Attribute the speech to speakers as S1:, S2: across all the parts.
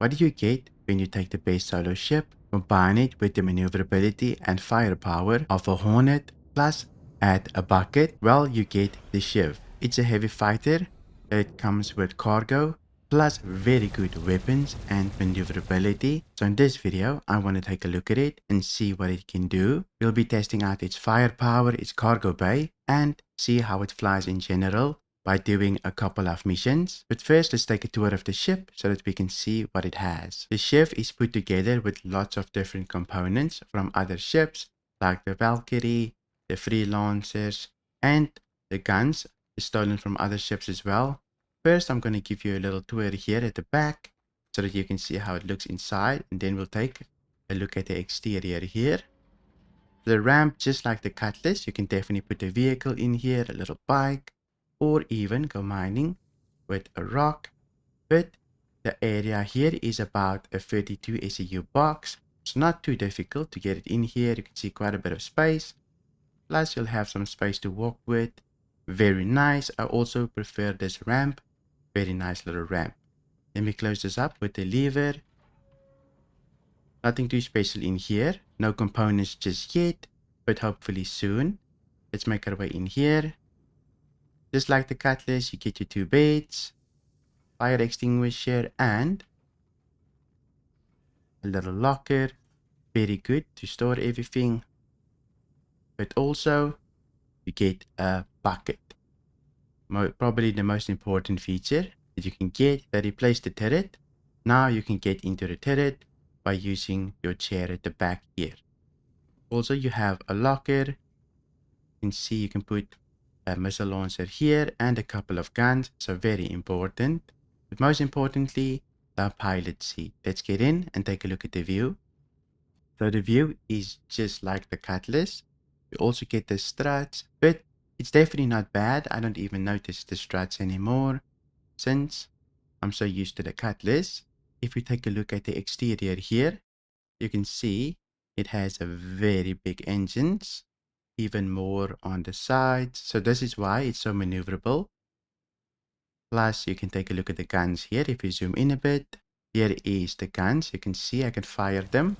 S1: What do you get when you take the base solo ship, combine it with the maneuverability and firepower of a Hornet, plus add a bucket? Well, you get the Shiv. It's a heavy fighter. It comes with cargo, plus very good weapons and maneuverability. So in this video, I want to take a look at it and see what it can do. We'll be testing out its firepower, its cargo bay, and see how it flies in general by doing a couple of missions. But first, let's take a tour of the ship so that we can see what it has. The ship is put together with lots of different components from other ships like the Valkyrie, the Freelancers, and the guns is stolen from other ships as well. First, I'm going to give you a little tour here at the back so that you can see how it looks inside, and then we'll take a look at the exterior here. The ramp, just like the Cutlass, you can definitely put a vehicle in here, a little bike, or even go mining with a rock. But the area here is about a 32 SEU box. It's not too difficult to get it in here. You can see quite a bit of space. Plus, you'll have some space to walk with. Very nice. I also prefer this ramp. Very nice little ramp. Let me close this up with the lever. Nothing too special in here. No components just yet, but hopefully soon. Let's make our way in here. Just like the Cutlass, you get your 2 beds, fire extinguisher, and a little locker. Very good to store everything. But also, you get a bucket. Probably the most important feature that you can get that replaces the turret. Now you can get into the turret by using your chair at the back here. Also, you have a locker. You can see you can put a missile launcher here and a couple of guns, so very important. But most importantly, the pilot seat. Let's get in and take a look at the view. So the view is just like the Cutlass. You also get the struts, but it's definitely not bad. I don't even notice the struts anymore since I'm so used to the Cutlass. If we take a look at the exterior here, you can see it has a very big engines, even more on the sides. So this is why it's so maneuverable. Plus, you can take a look at the guns here. If you zoom in a bit, here is the guns. You can see I can fire them,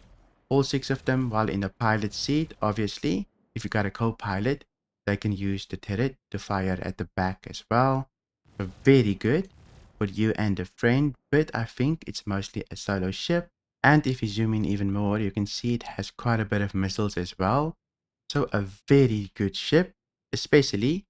S1: all 6 of them, while in the pilot seat. Obviously, if you got a co-pilot, they can use the turret to fire at the back as well. So very good for you and a friend, but I think it's mostly a solo ship. And if you zoom in even more, you can see it has quite a bit of missiles as well. So a very good ship, especially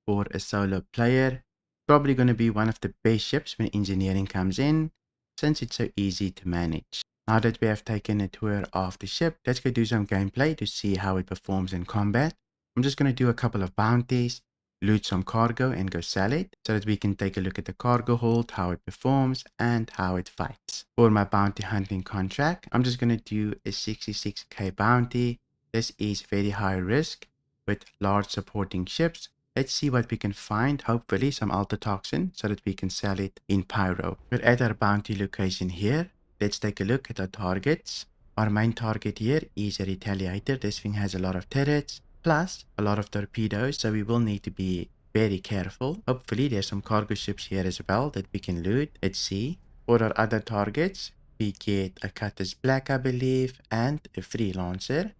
S1: for a solo player. Probably going to be one of the best ships when engineering comes in, since it's so easy to manage. Now that we have taken a tour of the ship, let's go do some gameplay to see how it performs in combat. I'm just going to do a couple of bounties, loot some cargo and go sell it, so that we can take a look at the cargo hold, how it performs, and how it fights. For my bounty hunting contract, I'm just going to do a 66k bounty. This is very high risk with large supporting ships. Let's see what we can find, hopefully some altotoxin, so that we can sell it in pyro. We're at our bounty location here. Let's take a look at our targets. Our main target here is a retaliator. This thing has a lot of turrets, plus a lot of torpedoes, so we will need to be very careful. Hopefully there's some cargo ships here as well that we can loot. Let's see. For our other targets, we get a Cutlass Black, I believe, and a Freelancer.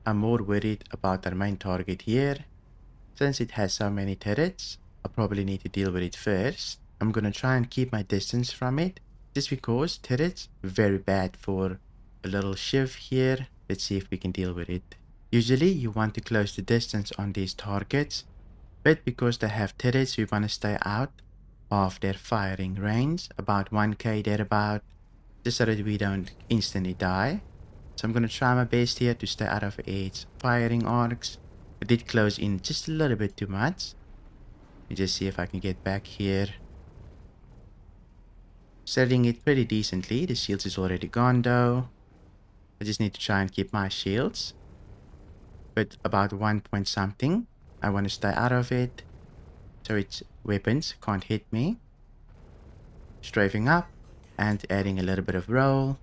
S1: I'm more worried about our main target here. Since it has so many turrets, I'll probably need to deal with it first. I'm gonna try and keep my distance from it, just because turrets are very bad for a little Shiv here. Let's see if we can deal with it. Usually you want to close the distance on these targets, but because they have turrets, we want to stay out of their firing range, about 1k thereabout, just so that we don't instantly die. So I'm gonna try my best here to stay out of its firing arcs. I did close in just a little bit too much. Let me just see if I can get back here. Setting it pretty decently. The shields is already gone though. I just need to try and keep my shields. But about 1 point something. I want to stay out of it, so its weapons can't hit me. Strafing up and adding a little bit of roll,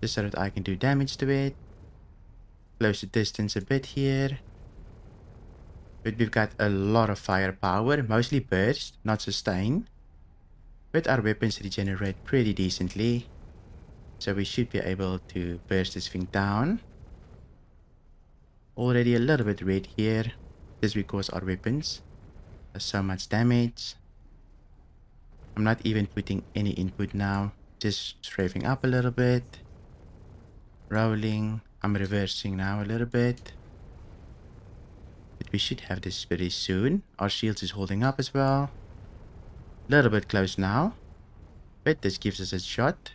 S1: just so that I can do damage to it. Close the distance a bit here. But we've got a lot of firepower, mostly burst, not sustain. But our weapons regenerate pretty decently, so we should be able to burst this thing down. Already a little bit red here, just because our weapons do so much damage. I'm not even putting any input now, just strafing up a little bit, rolling. I'm reversing now a little bit, but we should have this very soon. Our shields is holding up as well. A little bit close now, but this gives us a shot.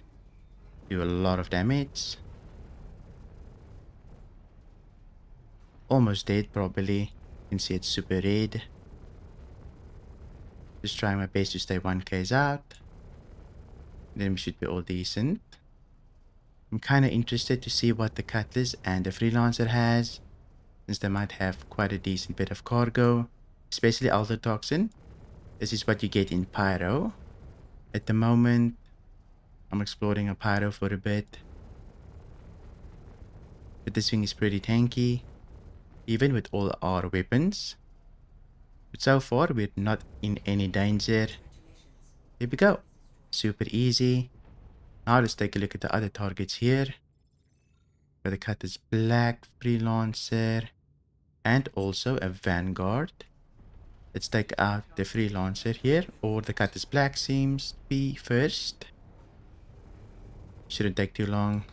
S1: Do a lot of damage. Almost dead probably. You can see it's super red. Just trying my best to stay 1Ks out. Then we should be all decent. I'm kind of interested to see what the Cutlass and the Freelancer has, since they might have quite a decent bit of cargo, especially Altotoxin. This is what you get in Pyro. At the moment, I'm exploring a Pyro for a bit. But this thing is pretty tanky, even with all our weapons. But so far, we're not in any danger. There we go. Super easy. Now let's take a look at the other targets here. Got the Cutlass Black, Freelancer, and also a Vanguard. Let's take out the Freelancer here, or the Cutlass Black seems to be first. Shouldn't take too long.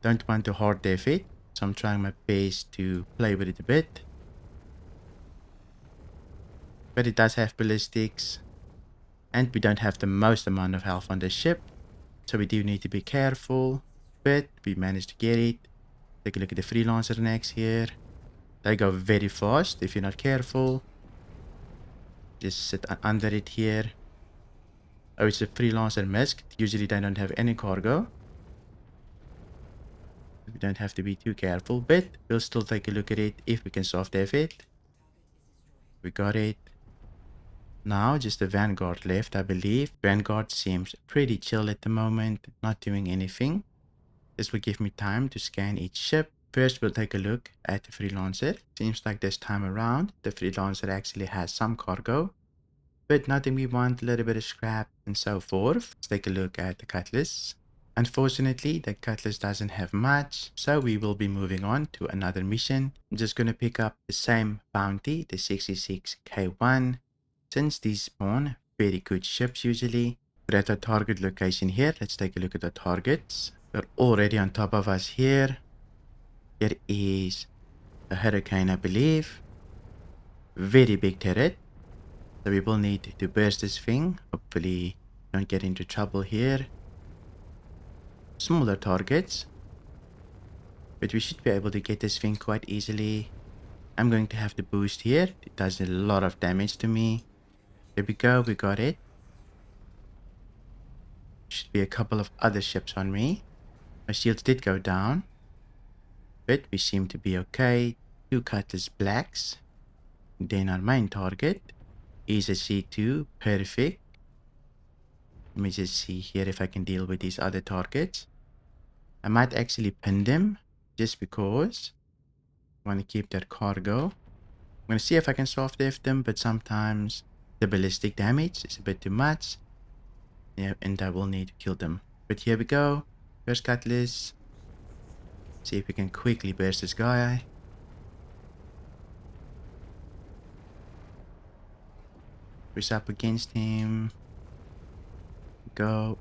S1: Don't want to hard def it, so I'm trying my best to play with it a bit. But it does have ballistics, and we don't have the most amount of health on the ship, so we do need to be careful. But we managed to get it. Take a look at the Freelancer next here. They go very fast if you're not careful. Just sit under it here. Oh, it's a Freelancer Misk. Usually they don't have any cargo. We don't have to be too careful, but we'll still take a look at it if we can soft def it. We got it. Now just the Vanguard left, I believe. Vanguard seems pretty chill at the moment, not doing anything. This will give me time to scan each ship. First, we'll take a look at the Freelancer. Seems like this time around, the Freelancer actually has some cargo, but nothing we want, a little bit of scrap and so forth. Let's take a look at the Cutlass. Unfortunately, the Cutlass doesn't have much, so we will be moving on to another mission. I'm just going to pick up the same bounty, the 66K1, since these spawn very good ships usually. We're at our target location here. Let's take a look at the targets. They're already on top of us here. There is a Hurricane, I believe. Very big turret. So we will need to burst this thing. Hopefully don't get into trouble here. Smaller targets, but we should be able to get this thing quite easily. I'm going to have the boost here. It does a lot of damage to me. There we go, we got it. Should be a couple of other ships on me. My shields did go down, but we seem to be okay. 2 Cutlass Blacks. Then our main target is a C2, perfect. Let me just see here if I can deal with these other targets. I might actually pin them just because I want to keep that cargo. I'm going to see if I can soft def them, but sometimes the ballistic damage is a bit too much. Yeah, and I will need to kill them. But here we go. First Cutlass. See if we can quickly burst this guy. Push up against him. Go.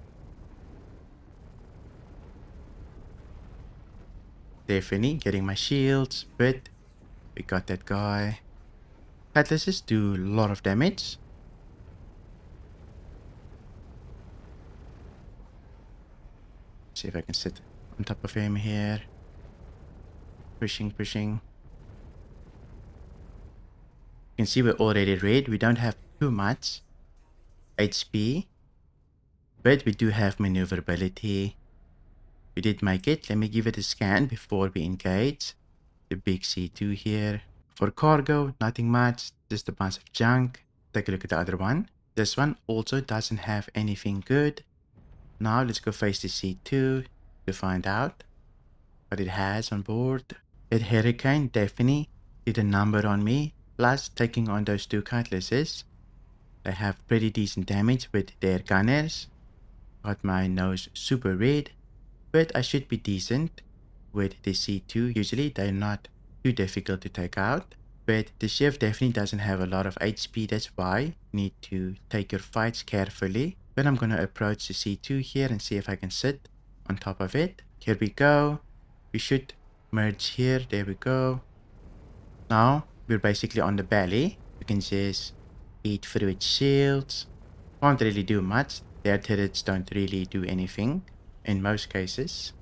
S1: Definitely getting my shields, but we got that guy. Cutlasses do a lot of damage. See if I can sit on top of him here. Pushing. You can see we're already red. We don't have too much HP, but we do have maneuverability. We did make it. Let me give it a scan before we engage. The big C2 here. For cargo, nothing much, just a bunch of junk. Take a look at the other one. This one also doesn't have anything good. Now let's go face the C2 to find out what it has on board. That Hurricane definitely did a number on me. Plus, taking on those two Cutlasses, they have pretty decent damage with their gunners. Got my nose super red, but I should be decent with the C2. Usually they're not too difficult to take out, but the Shiv definitely doesn't have a lot of HP. That's why you need to take your fights carefully. But I'm going to approach the C2 here and see if I can sit on top of it. Here we go. We should merge here. There we go. Now we're basically on the belly. We can just eat through its shields. Can't really do much. Their turrets don't really do anything in most cases.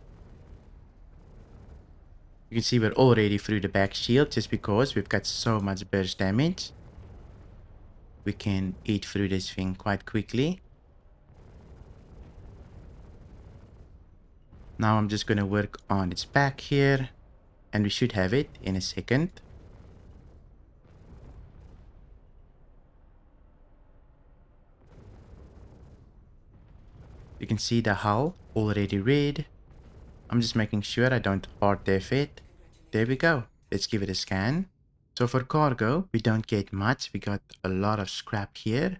S1: You can see we're already through the back shield just because we've got so much burst damage. We can eat through this thing quite quickly. Now I'm just going to work on its back here, and we should have it in a second. You can see the hull already red. I'm just making sure I don't hard def it. There we go. Let's give it a scan. So for cargo, we don't get much. We got a lot of scrap here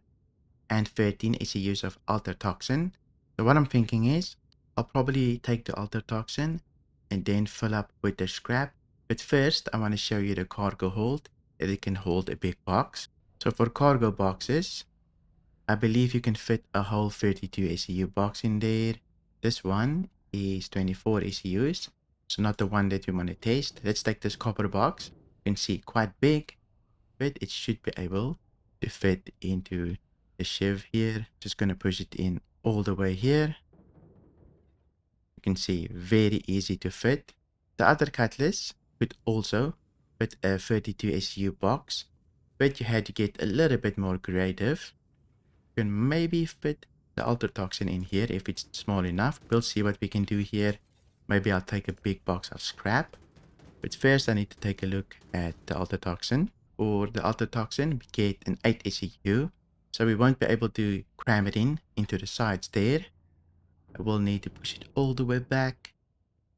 S1: and 13 ECUs of Altertoxin. So what I'm thinking is I'll probably take the Altertoxin and then fill up with the scrap. But first, I want to show you the cargo hold, that it can hold a big box. So for cargo boxes, I believe you can fit a whole 32 ECU box in there. This one is 24 ECUs, so not the one that you want to test. Let's take this copper box. You can see quite big, but it should be able to fit into the Shiv here. Just going to push it in all the way here. You can see very easy to fit. The other Cutlass could also fit a 32 ECU box, but you had to get a little bit more creative. You can maybe fit the Altertoxin in here if it's small enough. We'll see what we can do here. Maybe I'll take a big box of scrap. But first I need to take a look at the Altertoxin. For the Altertoxin, we get an 8 ECU. So we won't be able to cram it into the sides there. I will need to push it all the way back.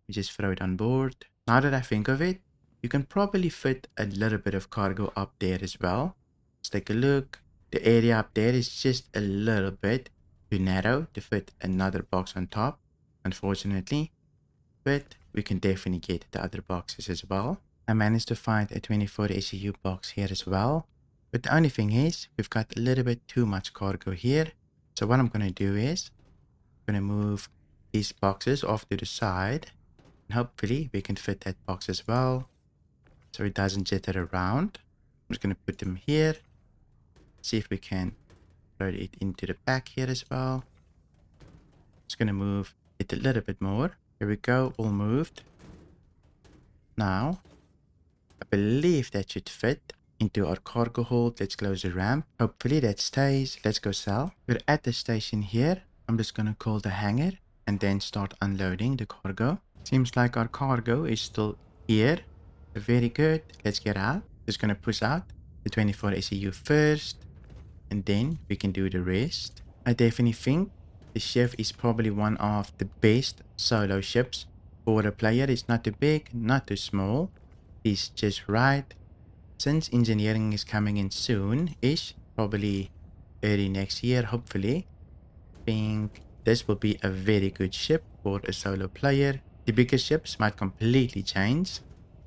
S1: We just throw it on board. Now that I think of it, you can probably fit a little bit of cargo up there as well. Let's take a look. The area up there is just a little bit too narrow to fit another box on top, unfortunately. But we can definitely get the other boxes as well. I managed to find a 24 ECU box here as well. But the only thing is, we've got a little bit too much cargo here. So what I'm going to do is, I'm going to move these boxes off to the side. And hopefully we can fit that box as well, so it doesn't jitter around. I'm just going to put them here. See if we can throw it into the back here as well. Just going to move it a little bit more. Here we go, all moved. Now, I believe that should fit into our cargo hold. Let's close the ramp. Hopefully that stays. Let's go sell. We're at the station here. I'm just going to call the hangar and then start unloading the cargo. Seems like our cargo is still here. Very good. Let's get out. Just going to push out the 24 ECU first, and then we can do the rest. I definitely think the Shiv is probably one of the best solo ships for a player. It's not too big, not too small. It's just right. Since engineering is coming in soon-ish, probably early next year, hopefully, I think this will be a very good ship for a solo player. The bigger ships might completely change.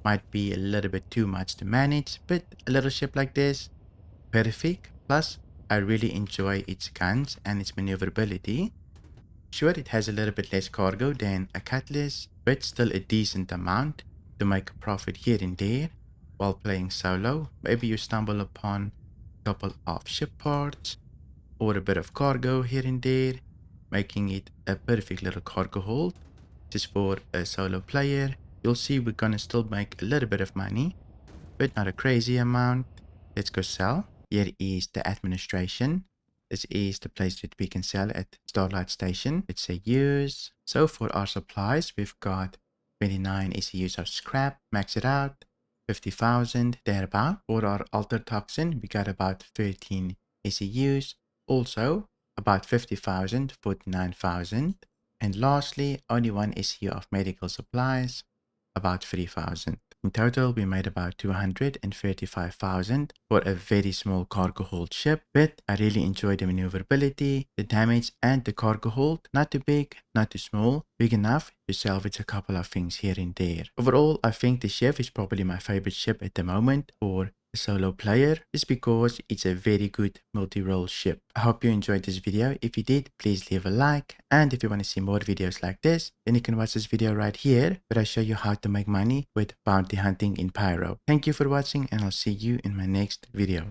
S1: Might be a little bit too much to manage, but a little ship like this, perfect. Plus, I really enjoy its guns and its maneuverability. Sure, it has a little bit less cargo than a Cutlass, but still a decent amount to make a profit here and there while playing solo. Maybe you stumble upon a couple of ship parts or a bit of cargo here and there, making it a perfect little cargo hold. Just for a solo player, you'll see we're gonna still make a little bit of money, but not a crazy amount. Let's go sell. Here is the administration. This is the place that we can sell at Starlight Station. Let's say use. So for our supplies, we've got 29 ECUs of scrap. Max it out. 50,000 thereabout. For our Altertoxin, we got about 13 ECUs. Also about 50,000, 49,000. And lastly, only one ECU of medical supplies, about 3,000. In total, we made about 235,000 for a very small cargo hold ship, but I really enjoyed the maneuverability, the damage, and the cargo hold. Not too big, not too small, big enough to salvage a couple of things here and there. Overall, I think the Shiv is probably my favorite ship at the moment for a solo player, just because it's a very good multi-role ship. I hope you enjoyed this video. If you did, please leave a like, and if you want to see more videos like this, then you can watch this video right here where I show you how to make money with bounty hunting in Pyro. Thank you for watching, and I'll see you in my next video.